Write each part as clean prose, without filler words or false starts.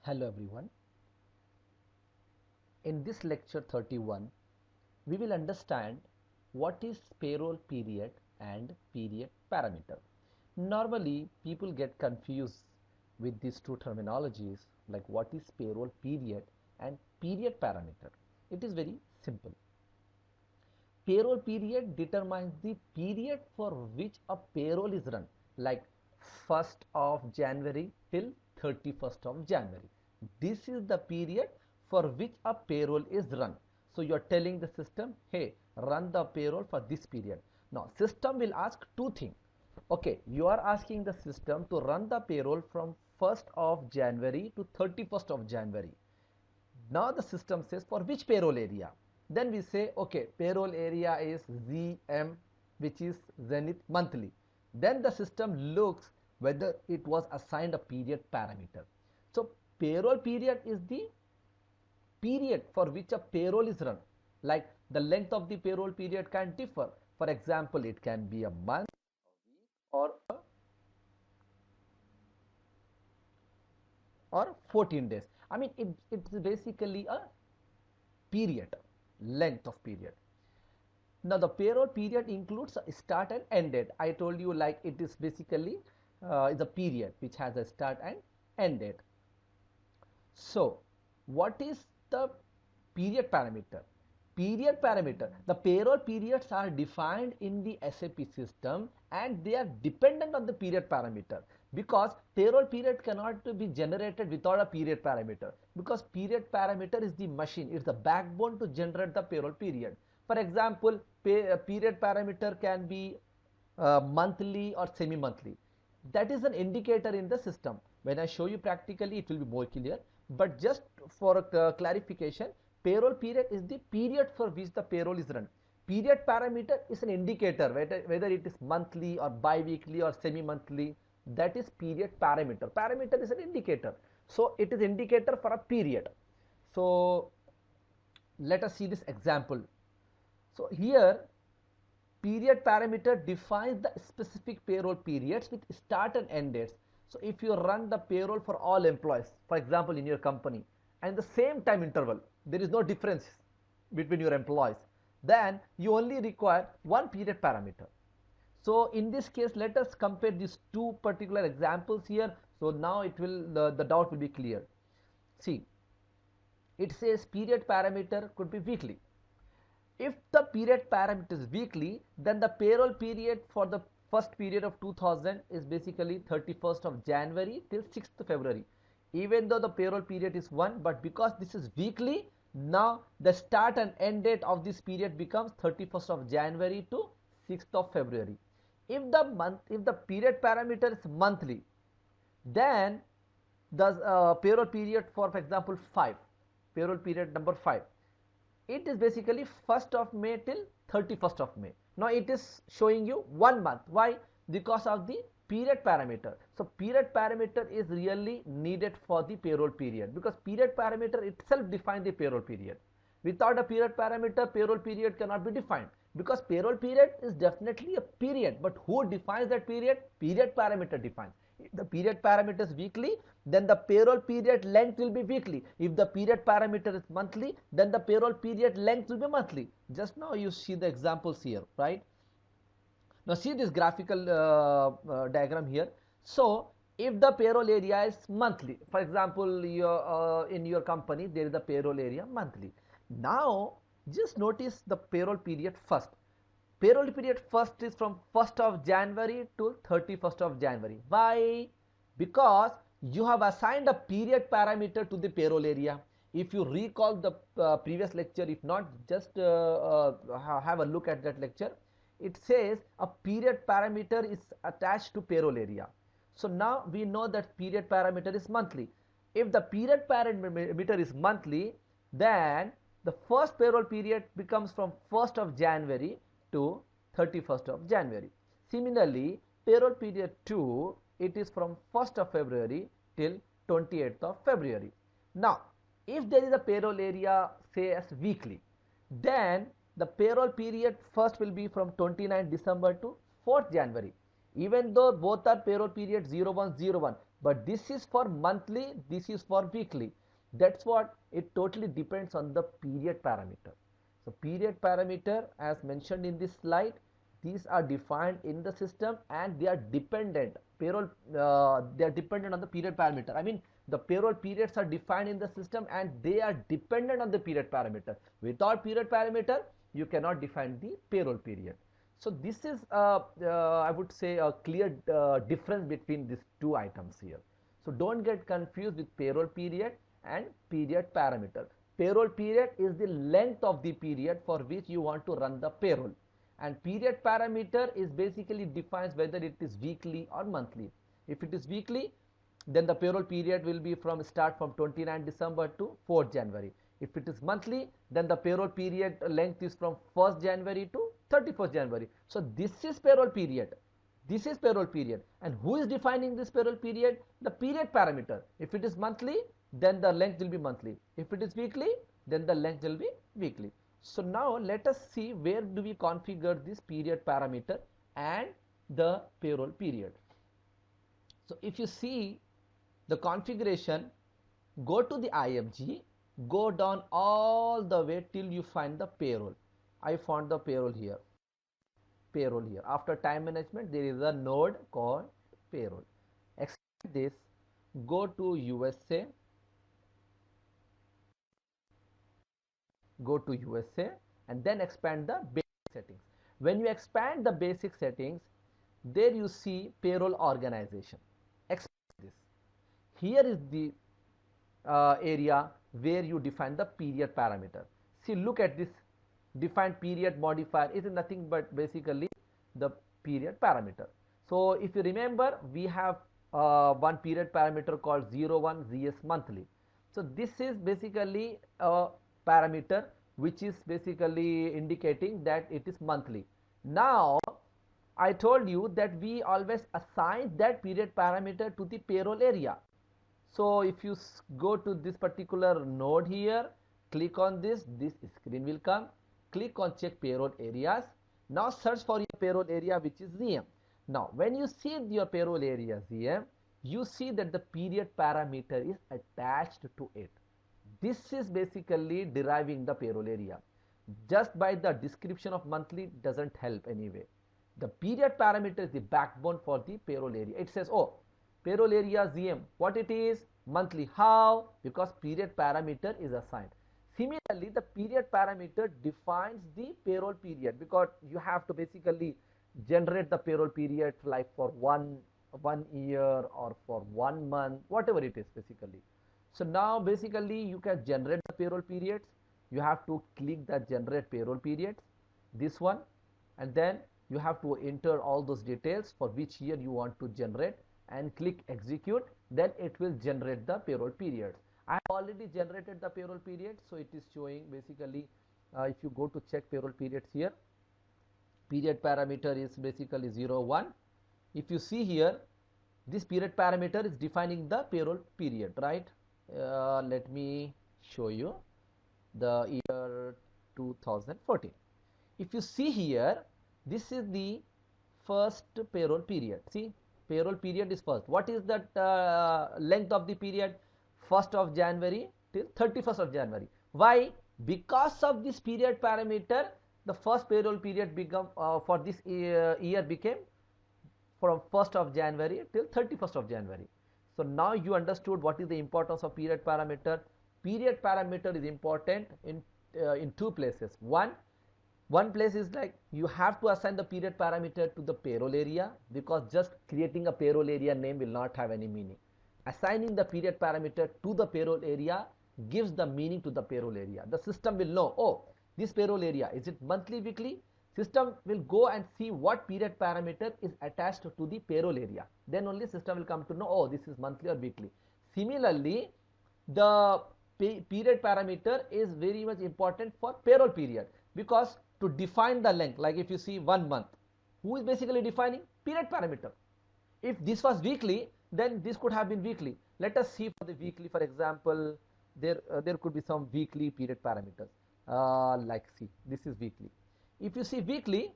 Hello everyone. In this lecture 31, we will understand what is payroll period and period parameter. Normally, people get confused with these two terminologies like what is payroll period and period parameter. It is very simple. Payroll period determines the period for which a payroll is run, like 1st of January till 31st of January. This is the period for which a payroll is run. So you are telling the system, hey, run the payroll for this period. Now system will ask two things. Okay, you are asking the system to run the payroll from 1st of January to 31st of January. Now the system says for which payroll area. Then we say, okay, payroll area is ZM, which is Zenith monthly. Then the system looks whether it was assigned a period parameter. So payroll period is the period for which a payroll is run. Like the length of the payroll period can differ. For example, it can be a month, or 14 days. I mean, it's basically a period, length of period. Now the payroll period includes a start and end date. I told you like it is basically is a period which has a start and end date. So what is the period parameter? Period parameter, the payroll periods are defined in the SAP system and they are dependent on the period parameter, because payroll period cannot be generated without a period parameter, because period parameter is the machine, it's the backbone to generate the payroll period. For example, period parameter can be monthly or semi-monthly. That is an indicator in the system. When I show you practically, it will be more clear, but just for clarification, payroll period is the period for which the payroll is run. Period parameter is an indicator whether it is monthly or bi-weekly or semi-monthly. That is period parameter. Parameter is an indicator. So it is indicator for a period. So let us see this example. So here period parameter defines the specific payroll periods with start and end dates. So if you run the payroll for all employees, for example in your company, and the same time interval, there is no difference between your employees, then you only require one period parameter. So in this case, let us compare these two particular examples here. So now it will the doubt will be clear. See, it says period parameter could be weekly. If the period parameter is weekly, then the payroll period for the first period of 2000 is basically 31st of January till 6th February. Even though the payroll period is 1, but because this is weekly, now the start and end date of this period becomes 31st of January to 6th of February. If the period parameter is monthly, then the payroll period for example 5, payroll period number 5, it is basically 1st of May till 31st of May. Now it is showing you 1 month. Why? Because of the period parameter. So period parameter is really needed for the payroll period, because period parameter itself defines the payroll period. Without a period parameter, payroll period cannot be defined, because payroll period is definitely a period, but who defines that period? Period parameter defines. If the period parameter is weekly, then the payroll period length will be weekly. If the period parameter is monthly, then the payroll period length will be monthly. Just now you see the examples here, right? Now see this graphical diagram here. So if the payroll area is monthly, for example, in your company there is a payroll area monthly. Now just notice the payroll period first. Payroll period first is from 1st of January to 31st of January. Why? Because you have assigned a period parameter to the payroll area. If you recall the previous lecture, if not, just have a look at that lecture. It says a period parameter is attached to payroll area. So now we know that period parameter is monthly. If the period parameter is monthly, then the first payroll period becomes from 1st of January to 31st of January. Similarly, payroll period 2, it is from 1st of February till 28th of February. Now, if there is a payroll area say as weekly, then the payroll period first will be from 29th December to 4th January. even though both are payroll period 0101, but this is for monthly, this is for weekly. That's what it totally depends on the period parameter. So period parameter, as mentioned in this slide, these are defined in the system and they are dependent. Payroll, they are dependent on the period parameter. I mean, the payroll periods are defined in the system and they are dependent on the period parameter. Without period parameter, you cannot define the payroll period. So this is, I would say, a clear difference between these two items here. So don't get confused with payroll period and period parameter. Payroll period is the length of the period for which you want to run the payroll, and period parameter is basically defines whether it is weekly or monthly. If it is weekly, then the payroll period will be from start from 29 December to 4th January. If it is monthly, then the payroll period length is from 1st January to 31st January. So this is payroll period. This is payroll period. And who is defining this payroll period? The period parameter. If it is monthly, then the length will be monthly. If it is weekly, then the length will be weekly. So now let us see where do we configure this period parameter and the payroll period. So if you see the configuration, go to the IFG, go down all the way till you find the payroll. I found the payroll here. Payroll here. After time management, there is a node called payroll. Expand this, go to USA, go to USA, and then expand the basic settings. When you expand the basic settings, there you see payroll organization. Expand this. Here is the area where you define the period parameter. See, look at this defined period modifier. It is nothing but basically the period parameter. So if you remember, we have one period parameter called 01ZS monthly. So this is basically a parameter which is basically indicating that it is monthly. Now I told you that we always assign that period parameter to the payroll area. So if you go to this particular node here, click on this screen will come. Click on check payroll areas. Now search for your payroll area, which is ZM. Now when you see your payroll area ZM, you see that the period parameter is attached to it. This is basically deriving the payroll area. Just by the description of monthly doesn't help anyway. The period parameter is the backbone for the payroll area. It says, oh, payroll area ZM, what it is? Monthly. How? Because period parameter is assigned. Similarly, the period parameter defines the payroll period, because you have to basically generate the payroll period like for one year or for 1 month, whatever it is basically. So now basically you can generate the payroll periods. You have to click that generate payroll periods, this one, and then you have to enter all those details for which year you want to generate and click execute. Then it will generate the payroll periods. I have already generated the payroll period, so it is showing basically if you go to check payroll periods here, period parameter is basically 01. If you see here, this period parameter is defining the payroll period, right? Let me show you the year 2014. If you see here, this is the first payroll period. See, payroll period is first. What is that length of the period? 1st of January till 31st of January. Why? Because of this period parameter, the first payroll period become for this year became from 1st of January till 31st of January. So now you understood what is the importance of period parameter. Period parameter is important in two places. One place is like you have to assign the period parameter to the payroll area, because just creating a payroll area name will not have any meaning. Assigning the period parameter to the payroll area gives the meaning to the payroll area. The system will know, oh, this payroll area, is it monthly, weekly? System will go and see what period parameter is attached to the payroll area. Then only system will come to know, oh, this is monthly or weekly. Similarly, the period parameter is very much important for payroll period, because to define the length, like if you see 1 month, who is basically defining? Period parameter. If this was weekly, then this could have been weekly. Let us see for the weekly, for example, there could be some weekly period parameters. Like see, this is weekly. If you see weekly,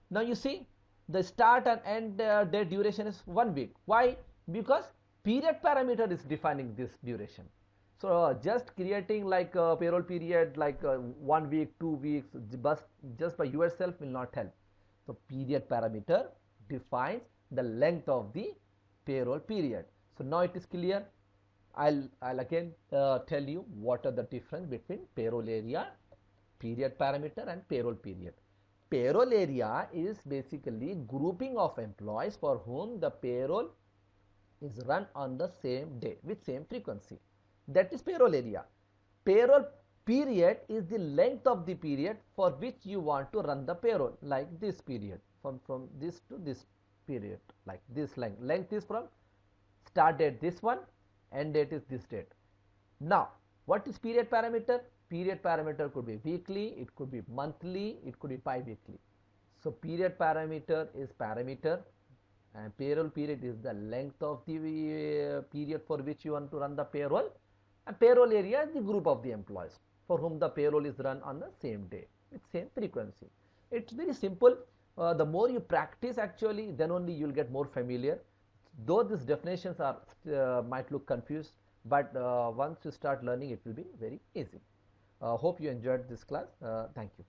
now you see the start and end date duration is 1 week. Why? Because period parameter is defining this duration. So just creating like a payroll period like 1 week, 2 weeks, just by yourself will not help. So period parameter defines the length of the payroll period. So now it is clear. I'll again tell you what are the difference between payroll area, period parameter, and payroll period. Payroll area is basically grouping of employees for whom the payroll is run on the same day with same frequency. That is payroll area. Payroll period is the length of the period for which you want to run the payroll, like this period, from this to this period, like this length. Length is from start date this one, end date is this date. Now, what is period parameter? Period parameter could be weekly, it could be monthly, it could be bi-weekly. So period parameter is parameter, and payroll period is the length of the period for which you want to run the payroll, and payroll area is the group of the employees for whom the payroll is run on the same day with same frequency. It's very simple. The more you practice actually, then only you will get more familiar. Though these definitions are might look confused, but once you start learning, it will be very easy. Hope you enjoyed this class. Thank you.